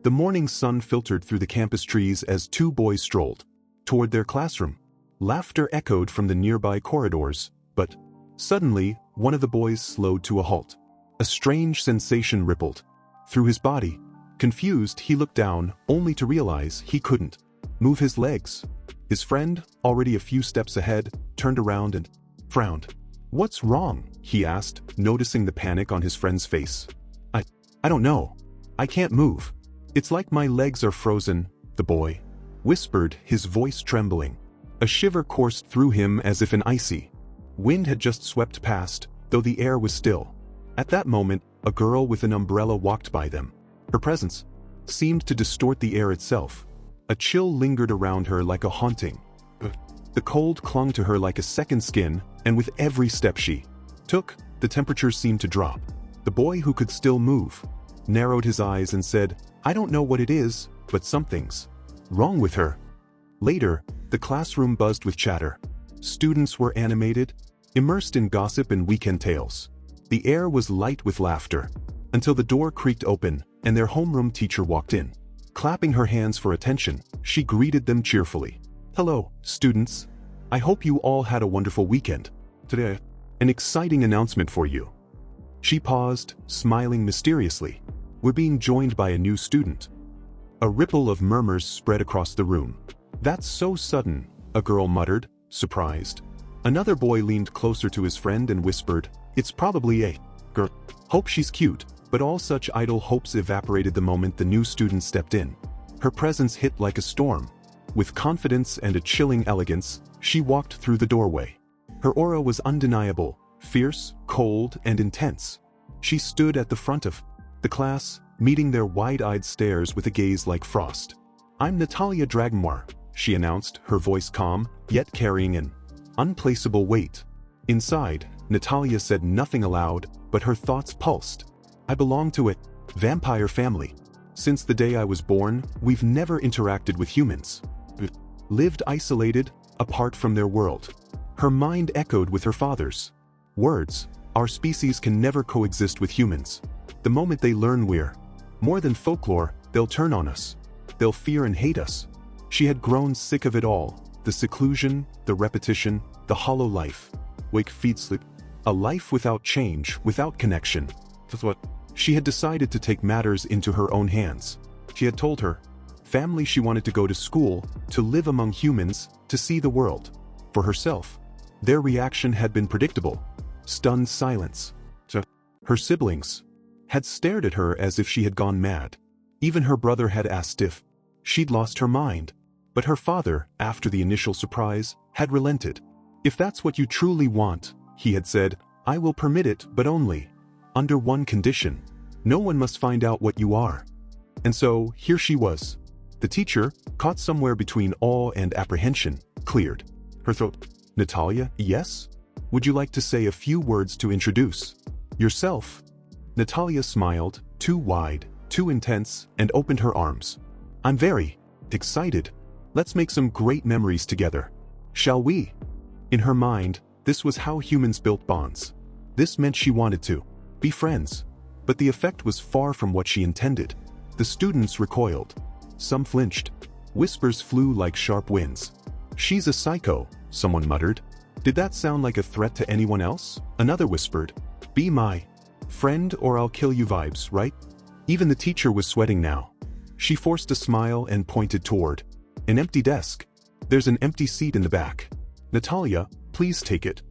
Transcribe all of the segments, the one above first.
The morning sun filtered through the campus trees as two boys strolled toward their classroom. Laughter echoed from the nearby corridors, but suddenly, one of the boys slowed to a halt. A strange sensation rippled through his body. Confused, he looked down, only to realize he couldn't move his legs. His friend, already a few steps ahead, turned around and frowned. "What's wrong?" he asked, noticing the panic on his friend's face. I don't know. I can't move. It's like my legs are frozen," the boy whispered, his voice trembling. A shiver coursed through him as if an icy wind had just swept past, though the air was still. At that moment, a girl with an umbrella walked by them. Her presence seemed to distort the air itself. A chill lingered around her like a haunting. The cold clung to her like a second skin, and with every step she took, the temperature seemed to drop. The boy, who could still move, narrowed his eyes and said, "I don't know what it is, but something's wrong with her." Later, the classroom buzzed with chatter. Students were animated, immersed in gossip and weekend tales. The air was light with laughter, until the door creaked open and their homeroom teacher walked in. Clapping her hands for attention, she greeted them cheerfully. "Hello, students. I hope you all had a wonderful weekend. Today, an exciting announcement for you." She paused, smiling mysteriously. "We're being joined by a new student." A ripple of murmurs spread across the room. "That's so sudden," a girl muttered, surprised. Another boy leaned closer to his friend and whispered, "It's probably a girl. Hope she's cute." But all such idle hopes evaporated the moment the new student stepped in. Her presence hit like a storm. With confidence and a chilling elegance, she walked through the doorway. Her aura was undeniable, fierce, cold, and intense. She stood at the front of the class, meeting their wide-eyed stares with a gaze like frost. "I'm Natalyia Dragonmoir," she announced, her voice calm, yet carrying an unplaceable weight. Inside, Natalyia said nothing aloud, but her thoughts pulsed. "I belong to a vampire family. Since the day I was born, we've never interacted with humans. Lived isolated, apart from their world." Her mind echoed with her father's words. "Our species can never coexist with humans. The moment they learn we're more than folklore, they'll turn on us. They'll fear and hate us." She had grown sick of it all. The seclusion, the repetition, the hollow life. Wake, feed, sleep. A life without change, without connection. That's what she had decided to take matters into her own hands. She had told her family she wanted to go to school, to live among humans, to see the world. For herself, their reaction had been predictable. Stunned silence. Her siblings had stared at her as if she had gone mad. Even her brother had asked if she'd lost her mind. But her father, after the initial surprise, had relented. "If that's what you truly want," he had said, "I will permit it, but only under one condition. No one must find out what you are." And so, here she was. The teacher, caught somewhere between awe and apprehension, cleared her throat. "Natalyia, yes? Would you like to say a few words to introduce yourself?" Natalyia smiled, too wide, too intense, and opened her arms. "I'm very excited. Let's make some great memories together. Shall we?" In her mind, this was how humans built bonds. This meant she wanted to be friends. But the effect was far from what she intended. The students recoiled. Some flinched. Whispers flew like sharp winds. "She's a psycho," someone muttered. "Did that sound like a threat to anyone else?" Another whispered. "Be my friend or I'll kill you vibes, right?" Even the teacher was sweating now. She forced a smile and pointed toward an empty desk. "There's an empty seat in the back. Natalyia, please take it."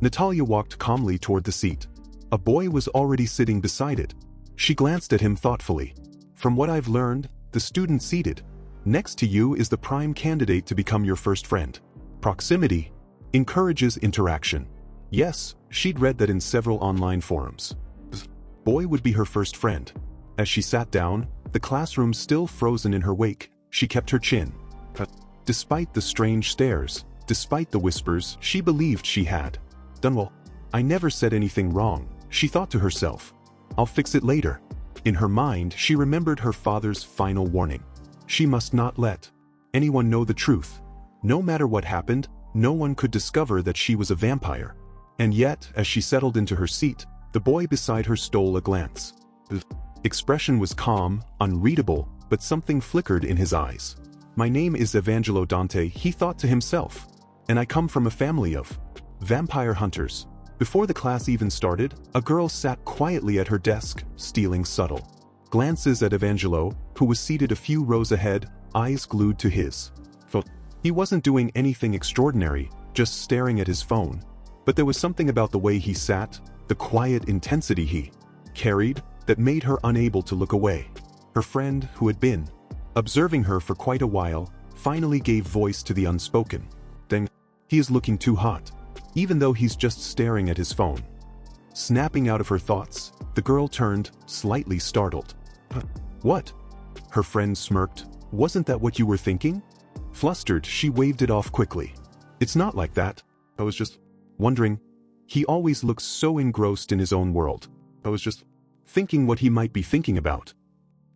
Natalyia walked calmly toward the seat. A boy was already sitting beside it. She glanced at him thoughtfully. "From what I've learned, the student seated next to you is the prime candidate to become your first friend. Proximity encourages interaction." Yes, she'd read that in several online forums. Boy would be her first friend. As she sat down, the classroom still frozen in her wake, she kept her chin. Despite the strange stares, despite the whispers, she believed she had done well. "I never said anything wrong," she thought to herself. "I'll fix it later." In her mind, she remembered her father's final warning. She must not let anyone know the truth. No matter what happened, no one could discover that she was a vampire. And yet, as she settled into her seat, the boy beside her stole a glance. The expression was calm, unreadable, but something flickered in his eyes. "My name is Evangelo Dante," he thought to himself, "and I come from a family of vampire hunters." Before the class even started, a girl sat quietly at her desk, stealing subtle glances at Evangelo, who was seated a few rows ahead, eyes glued to his phone. He wasn't doing anything extraordinary, just staring at his phone. But there was something about the way he sat, the quiet intensity he carried, that made her unable to look away. Her friend, who had been observing her for quite a while, finally gave voice to the unspoken. "Dang, he is looking too hot," even though he's just staring at his phone. Snapping out of her thoughts, the girl turned, slightly startled. "What?" Her friend smirked. "Wasn't that what you were thinking?" Flustered, she waved it off quickly. "It's not like that. I was just wondering. He always looks so engrossed in his own world. I was just thinking what he might be thinking about."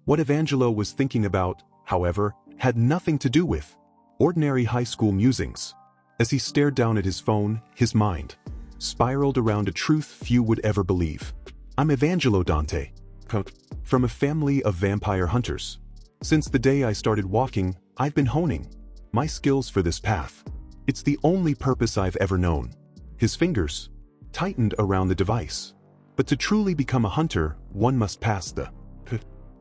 What Evangelo was thinking about, however, had nothing to do with ordinary high school musings. As he stared down at his phone, his mind spiraled around a truth few would ever believe. "I'm Evangelo Dante, from a family of vampire hunters. Since the day I started walking, I've been honing my skills for this path. It's the only purpose I've ever known." His fingers tightened around the device. "But to truly become a hunter, one must pass the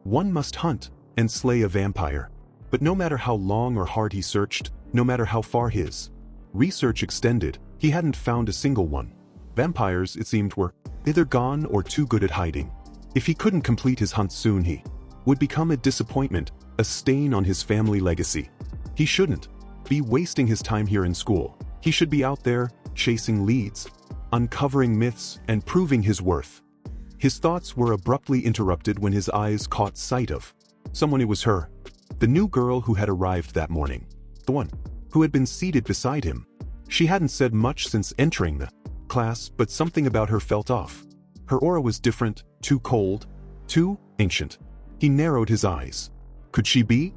one must hunt and slay a vampire." But no matter how long or hard he searched, no matter how far his research extended, he hadn't found a single one. Vampires, it seemed, were either gone or too good at hiding. If he couldn't complete his hunt soon, he would become a disappointment, a stain on his family legacy. He shouldn't be wasting his time here in school. He should be out there, chasing leads, uncovering myths, and proving his worth. His thoughts were abruptly interrupted when his eyes caught sight of someone. It was her, the new girl who had arrived that morning, the one who had been seated beside him. She hadn't said much since entering the class, but something about her felt off. Her aura was different, too cold, too ancient. He narrowed his eyes. Could she be?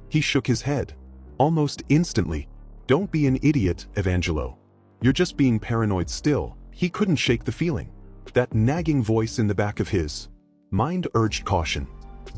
He shook his head. Almost instantly. "Don't be an idiot, Evangelo. You're just being paranoid still." He couldn't shake the feeling. That nagging voice in the back of his mind urged caution.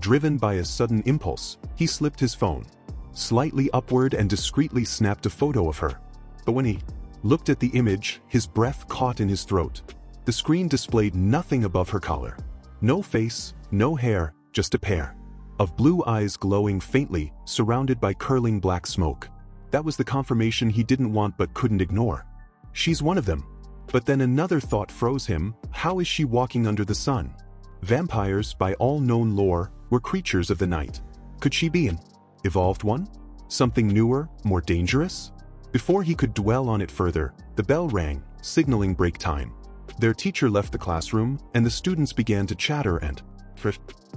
Driven by a sudden impulse, he slipped his phone slightly upward and discreetly snapped a photo of her. But when he looked at the image, his breath caught in his throat. The screen displayed nothing above her collar. No face, no hair, just a pair of blue eyes glowing faintly, surrounded by curling black smoke. That was the confirmation he didn't want but couldn't ignore. She's one of them. But then another thought froze him. How is she walking under the sun? Vampires, by all known lore, were creatures of the night. Could she be an evolved one? Something newer, more dangerous? Before he could dwell on it further, the bell rang, signaling break time. Their teacher left the classroom, and the students began to chatter and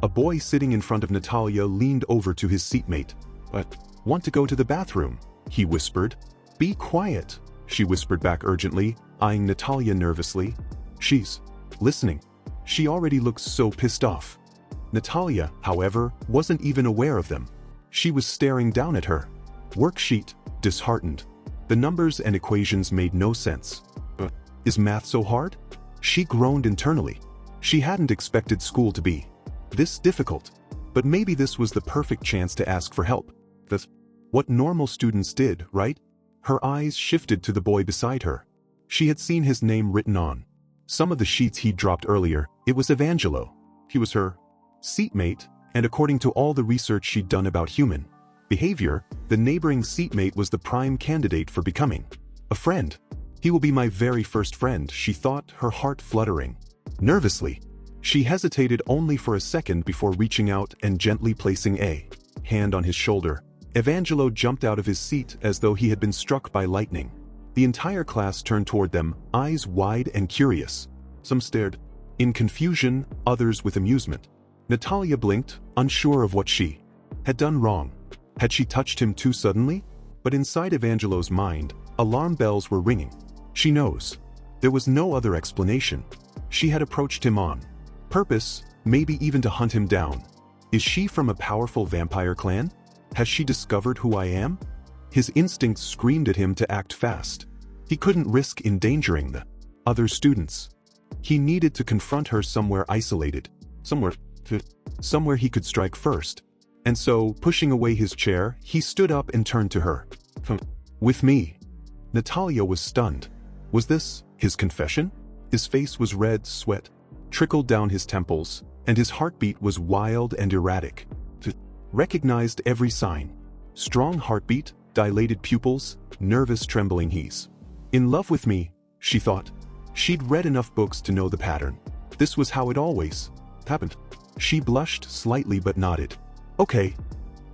a boy sitting in front of Natalyia leaned over to his seatmate. "But, want to go to the bathroom?" he whispered. "Be quiet," she whispered back urgently, eyeing Natalyia nervously. "She's listening." She already looked so pissed off. Natalyia, however, wasn't even aware of them. She was staring down at her worksheet, disheartened. The numbers and equations made no sense. Is math so hard? She groaned internally. She hadn't expected school to be this difficult. But maybe this was the perfect chance to ask for help. That's what normal students did, right? Her eyes shifted to the boy beside her. She had seen his name written on some of the sheets he'd dropped earlier. It was Evangelo. He was her seatmate, and according to all the research she'd done about human behavior, the neighboring seatmate was the prime candidate for becoming a friend. He will be my very first friend, she thought, her heart fluttering. Nervously, she hesitated only for a second before reaching out and gently placing a hand on his shoulder. Evangelo jumped out of his seat as though he had been struck by lightning. The entire class turned toward them, eyes wide and curious. Some stared in confusion, others with amusement. Natalyia blinked, unsure of what she had done wrong. Had she touched him too suddenly? But inside Evangelo's mind, alarm bells were ringing. She knows. There was no other explanation. She had approached him on purpose, maybe even to hunt him down. Is she from a powerful vampire clan? Has she discovered who I am? His instincts screamed at him to act fast. He couldn't risk endangering the other students. He needed to confront her somewhere isolated, somewhere he could strike first. And so, pushing away his chair, he stood up and turned to her. With me. Natalyia was stunned. Was this his confession? His face was red, sweat trickled down his temples, and his heartbeat was wild and erratic. Recognized every sign. Strong heartbeat, dilated pupils, nervous trembling. He's in love with me, she thought. She'd read enough books to know the pattern. This was how it always happened. She blushed slightly but nodded. Okay.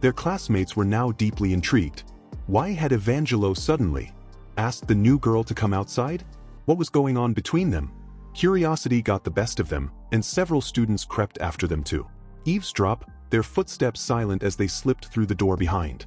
Their classmates were now deeply intrigued. Why had Evangelo suddenly asked the new girl to come outside? What was going on between them? Curiosity got the best of them, and several students crept after them to eavesdrop, their footsteps silent as they slipped through the door behind.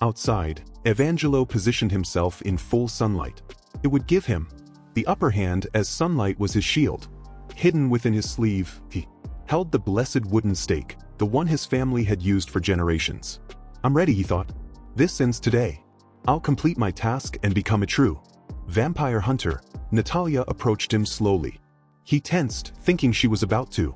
Outside, Evangelo positioned himself in full sunlight. It would give him the upper hand as sunlight was his shield. Hidden within his sleeve, he held the blessed wooden stake, the one his family had used for generations. I'm ready, he thought. This ends today. I'll complete my task and become a true vampire hunter. Natalyia approached him slowly. He tensed, thinking she was about to.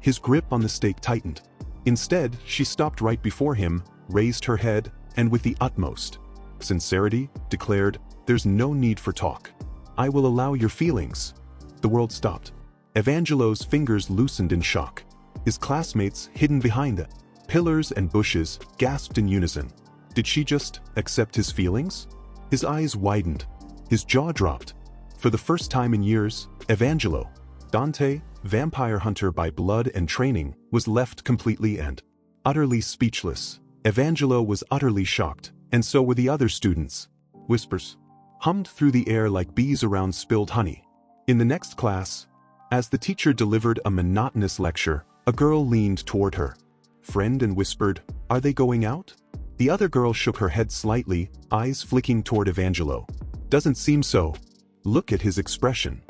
His grip on the stake tightened. Instead, she stopped right before him, raised her head, and with the utmost sincerity, declared, "There's no need for talk. I will allow your feelings." The world stopped. Evangelo's fingers loosened in shock. His classmates, hidden behind the pillars and bushes, gasped in unison. Did she just accept his feelings? His eyes widened. His jaw dropped. For the first time in years, Evangelo, Dante, vampire hunter by blood and training, was left completely and utterly speechless. Evangelo was utterly shocked, and so were the other students. Whispers hummed through the air like bees around spilled honey. In the next class, as the teacher delivered a monotonous lecture, a girl leaned toward her friend and whispered, "Are they going out?" The other girl shook her head slightly, eyes flicking toward Evangelo. "Doesn't seem so. Look at his expression."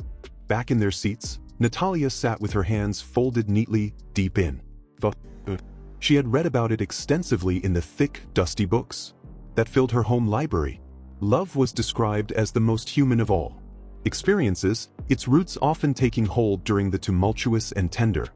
Back in their seats, Natalyia sat with her hands folded neatly, deep in thought. She had read about it extensively in the thick, dusty books that filled her home library. Love was described as the most human of all experiences, its roots often taking hold during the tumultuous and tender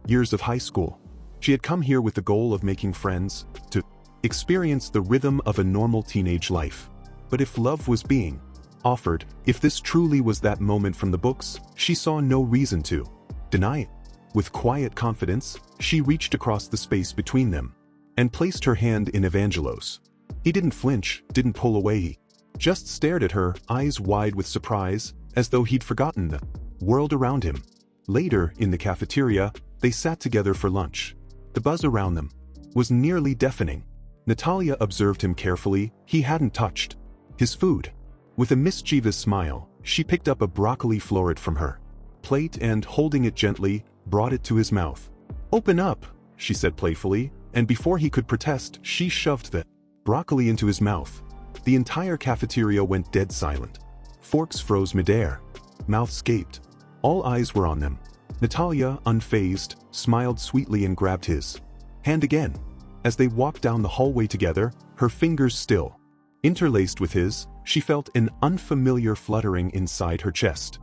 years of high school. She had come here with the goal of making friends, to experience the rhythm of a normal teenage life. But if love was being offered, if this truly was that moment from the books, she saw no reason to deny it. With quiet confidence, she reached across the space between them and placed her hand in Evangelo's. He didn't flinch, didn't pull away, he just stared at her, eyes wide with surprise, as though he'd forgotten the world around him. Later, in the cafeteria, they sat together for lunch. The buzz around them was nearly deafening. Natalyia observed him carefully. He hadn't touched his food. With a mischievous smile, she picked up a broccoli floret from her plate and, holding it gently, brought it to his mouth. "Open up," she said playfully, and before he could protest, she shoved the broccoli into his mouth. The entire cafeteria went dead silent. Forks froze midair. Mouths gaped. All eyes were on them. Natalyia, unfazed, smiled sweetly and grabbed his hand again. As they walked down the hallway together, her fingers still interlaced with his, she felt an unfamiliar fluttering inside her chest.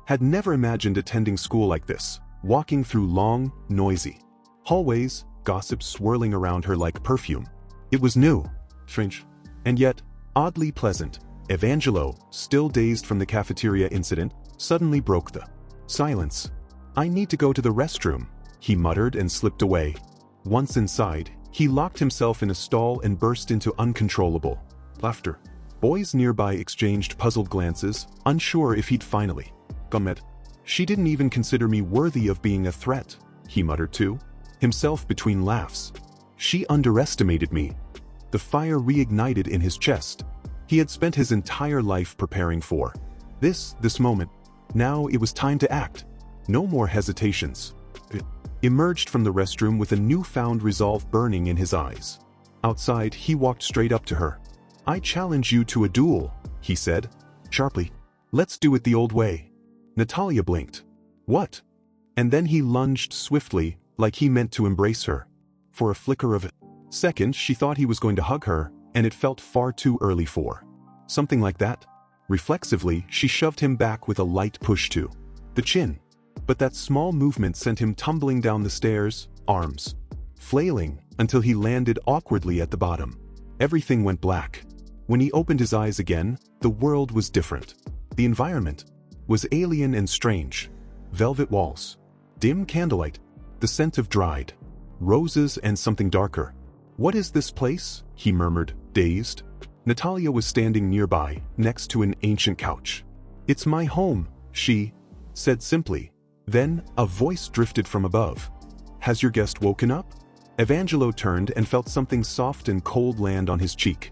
Had never imagined attending school like this, walking through long, noisy hallways, gossip swirling around her like perfume. It was new, strange, and yet oddly pleasant. Evangelo, still dazed from the cafeteria incident, suddenly broke the silence. "I need to go to the restroom," he muttered and slipped away. Once inside, he locked himself in a stall and burst into uncontrollable laughter. Boys nearby exchanged puzzled glances, unsure if he'd finally come at. "She didn't even consider me worthy of being a threat," he muttered to himself between laughs. "She underestimated me." The fire reignited in his chest. He had spent his entire life preparing for this moment. Now it was time to act. No more hesitations. He emerged from the restroom with a newfound resolve burning in his eyes. Outside, he walked straight up to her. "I challenge you to a duel," he said, sharply. "Let's do it the old way." Natalyia blinked. "What?" And then he lunged swiftly, like he meant to embrace her. For a flicker of a second, she thought he was going to hug her, and it felt far too early for something like that. Reflexively, she shoved him back with a light push to the chin. But that small movement sent him tumbling down the stairs, arms flailing until he landed awkwardly at the bottom. Everything went black. When he opened his eyes again, the world was different. The environment was alien and strange. Velvet walls, dim candlelight, the scent of dried roses and something darker. "What is this place?" he murmured, dazed. Natalyia was standing nearby, next to an ancient couch. "It's my home," she said simply. Then, a voice drifted from above. "Has your guest woken up?" Evangelo turned and felt something soft and cold land on his cheek.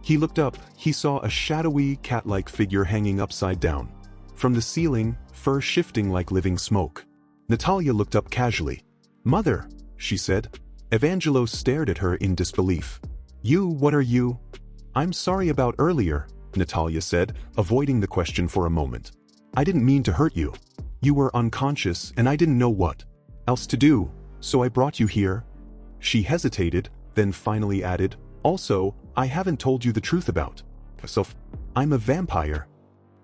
He looked up, he saw a shadowy, cat-like figure hanging upside down. From the ceiling, fur shifting like living smoke. Natalyia looked up casually. "Mother," she said. Evangelo stared at her in disbelief. What are you?" "I'm sorry about earlier," Natalyia said, avoiding the question for a moment. "I didn't mean to hurt you. You were unconscious and I didn't know what else to do, so I brought you here." She hesitated, then finally added, "Also, I haven't told you the truth about myself. I'm a vampire."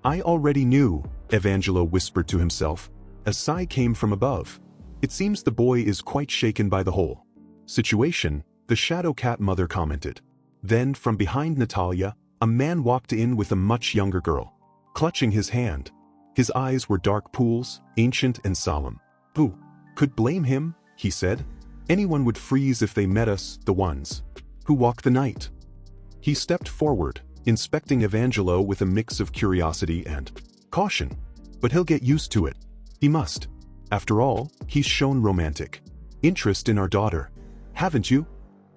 "I already knew," Evangelo whispered to himself. A sigh came from above. "It seems the boy is quite shaken by the whole situation," the shadow cat mother commented. Then, from behind Natalyia, a man walked in with a much younger girl, clutching his hand. His eyes were dark pools, ancient and solemn. "Who could blame him?" he said. "Anyone would freeze if they met us, the ones who walk the night." He stepped forward, inspecting Evangelo with a mix of curiosity and caution. "But he'll get used to it. He must. After all, he's shown romantic interest in our daughter. Haven't you?"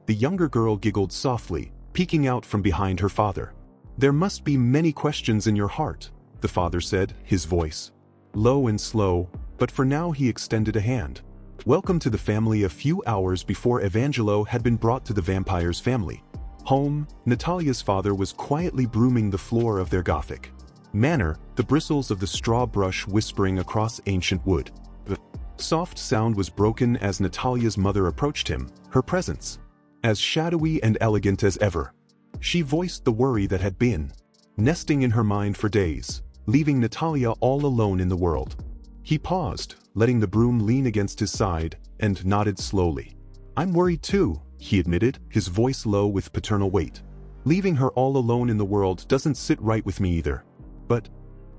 The younger girl giggled softly, peeking out from behind her father. "There must be many questions in your heart," the father said, his voice low and slow, but for now he extended a hand. Welcome to the family. A few hours before Evangelo had been brought to the vampire's family home, Natalyia's father was quietly brooming the floor of their Gothic manor, the bristles of the straw brush whispering across ancient wood. The soft sound was broken as Natalyia's mother approached him, her presence as shadowy and elegant as ever. She voiced the worry that had been nesting in her mind for days, leaving Natalyia all alone in the world. He paused, letting the broom lean against his side, and nodded slowly. "I'm worried too," he admitted, his voice low with paternal weight. "Leaving her all alone in the world doesn't sit right with me either. But..."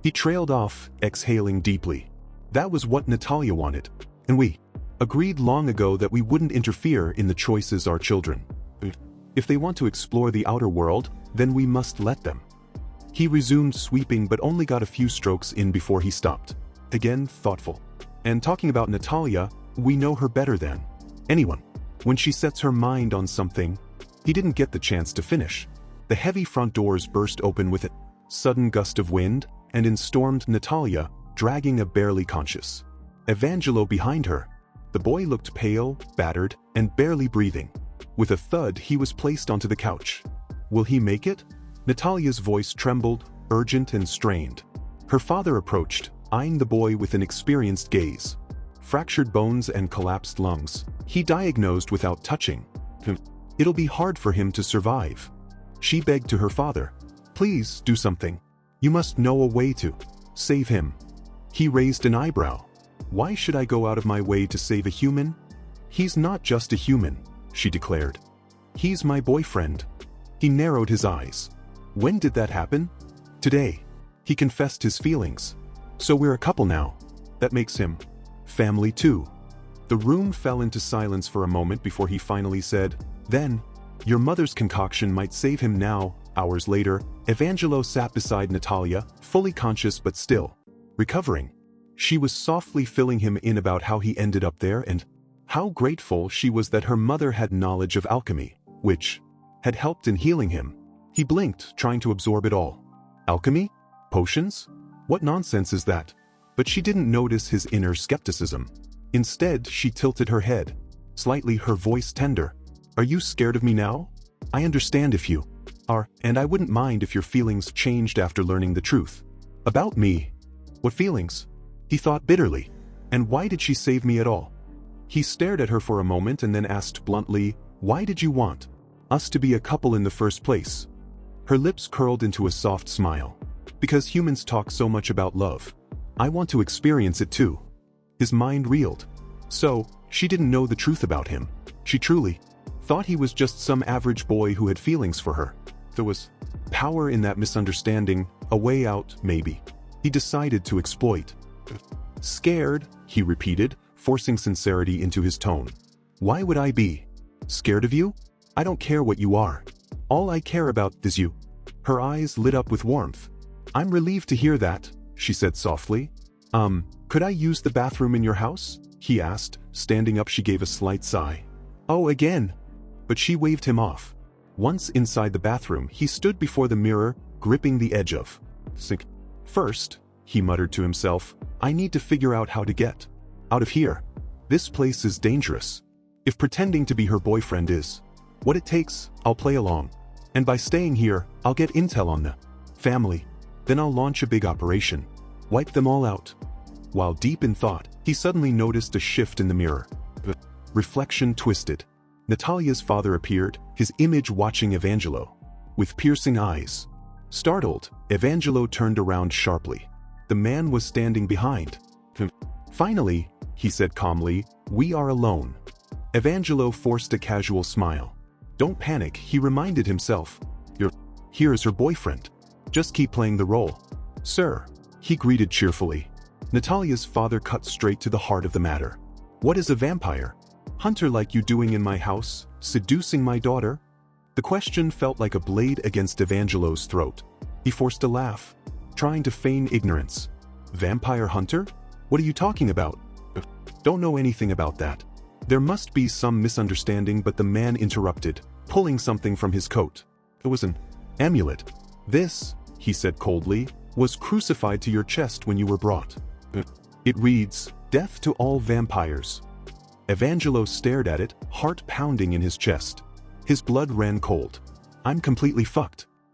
He trailed off, exhaling deeply. "That was what Natalyia wanted. And we agreed long ago that we wouldn't interfere in the choices our children. If they want to explore the outer world, then we must let them." He resumed sweeping but only got a few strokes in before he stopped. Again, thoughtful. "And talking about Natalyia, we know her better than anyone. When she sets her mind on something..." He didn't get the chance to finish. The heavy front doors burst open with a sudden gust of wind, and in stormed Natalyia, dragging a barely conscious Evangelo behind her. The boy looked pale, battered, and barely breathing. With a thud, he was placed onto the couch. "Will he make it?" Natalyia's voice trembled, urgent and strained. Her father approached, eyeing the boy with an experienced gaze. Fractured bones and collapsed lungs, he diagnosed without touching him. "It'll be hard for him to survive." She begged to her father. "Please, do something. You must know a way to save him." He raised an eyebrow. "Why should I go out of my way to save a human?" "He's not just a human," she declared. "He's my boyfriend." He narrowed his eyes. "When did that happen?" "Today." He confessed his feelings. "So we're a couple now. That makes him family too." The room fell into silence for a moment before he finally said, "Then, your mother's concoction might save him now." Hours later, Evangelo sat beside Natalyia, fully conscious but still recovering. She was softly filling him in about how he ended up there and how grateful she was that her mother had knowledge of alchemy, which had helped in healing him. He blinked, trying to absorb it all. Alchemy? Potions? What nonsense is that? But she didn't notice his inner skepticism. Instead, she tilted her head, slightly, her voice tender. "Are you scared of me now? I understand if you are, and I wouldn't mind if your feelings changed after learning the truth." "About me? What feelings?" He thought bitterly. "And why did she save me at all?" He stared at her for a moment and then asked bluntly, "Why did you want us to be a couple in the first place?" Her lips curled into a soft smile. "Because humans talk so much about love. I want to experience it too." His mind reeled. So, she didn't know the truth about him. She truly thought he was just some average boy who had feelings for her. There was power in that misunderstanding, a way out, maybe. He decided to exploit. Scared, he repeated, forcing sincerity into his tone. Why would I be scared of you? I don't care what you are. All I care about is you. Her eyes lit up with warmth. I'm relieved to hear that, she said softly. Could I use the bathroom in your house? He asked. Standing up, she gave a slight sigh. Oh, again? But she waved him off. Once inside the bathroom, he stood before the mirror, gripping the edge of sink. First, he muttered to himself, I need to figure out how to get out of here. This place is dangerous. If pretending to be her boyfriend is what it takes, I'll play along. And by staying here, I'll get intel on the family. Then I'll launch a big operation. Wipe them all out. While deep in thought, he suddenly noticed a shift in the mirror. The reflection twisted. Natalya's father appeared, his image watching Evangelo. With piercing eyes. Startled, Evangelo turned around sharply. The man was standing behind. Finally, he said calmly, we are alone. Evangelo forced a casual smile. Don't panic, he reminded himself. Here is her boyfriend. Just keep playing the role. Sir, he greeted cheerfully. Natalya's father cut straight to the heart of the matter. What is a vampire hunter like you doing in my house, seducing my daughter? The question felt like a blade against Evangelo's throat. He forced a laugh, trying to feign ignorance. Vampire hunter? What are you talking about? Don't know anything about that. There must be some misunderstanding, but the man interrupted, pulling something from his coat. It was an amulet. This, he said coldly, was crucified to your chest when you were brought. It reads, Death to all vampires. Evangelo stared at it, heart pounding in his chest. His blood ran cold. I'm completely fucked.